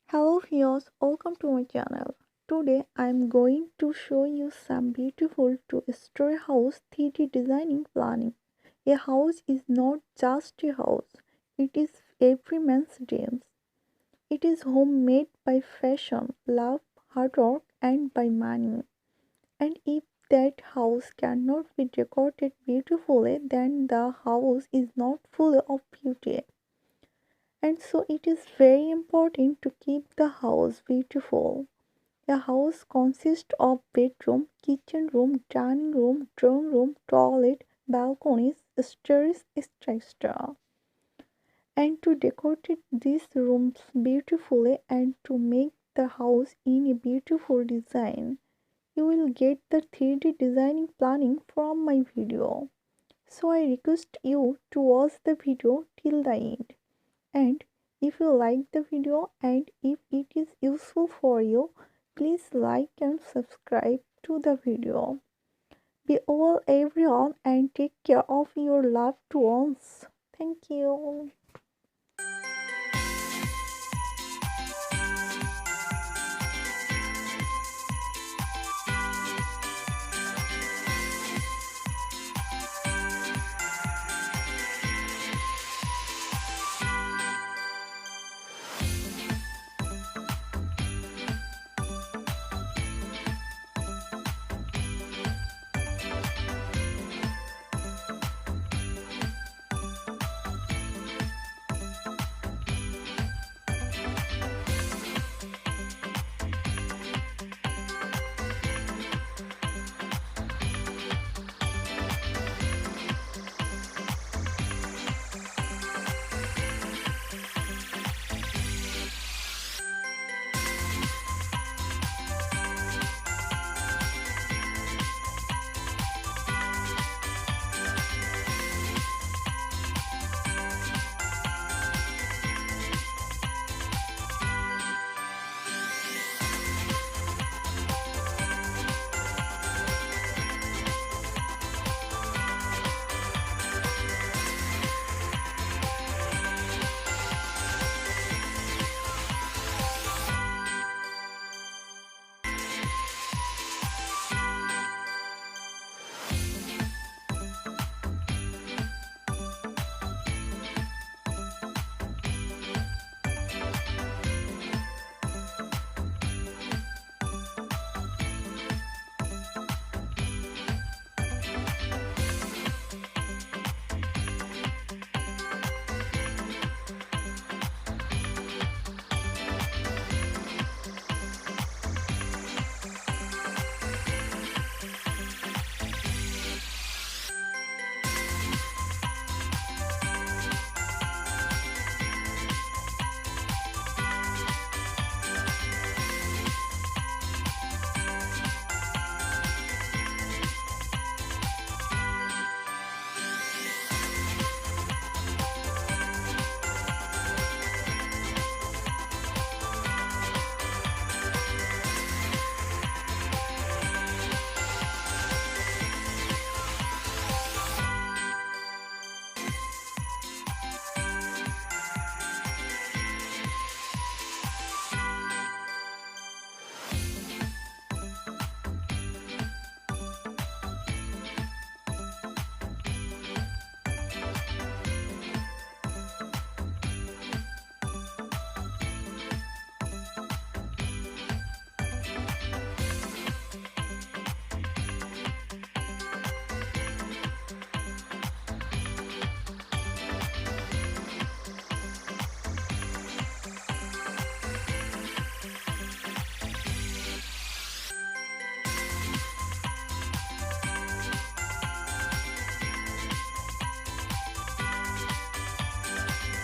Hello viewers, welcome to my channel. Today I am going to show you some beautiful two-story house 3D designing planning. A house is not just a house, it is every man's dreams. It is home made by fashion, love, hard work and by money. And if that house cannot be decorated beautifully, then the house is not full of beauty. And so it is very important to keep the house beautiful. A house consists of bedroom, kitchen room, dining room, drawing room, toilet, balconies, stairs, etc. And to decorate these rooms beautifully and to make the house in a beautiful design, you will get the 3D designing planning from my video. So I request you to watch the video till the end. And if you like the video and if it is useful for you, please like and subscribe to the video. Be well everyone and take care of your loved ones. Thank you.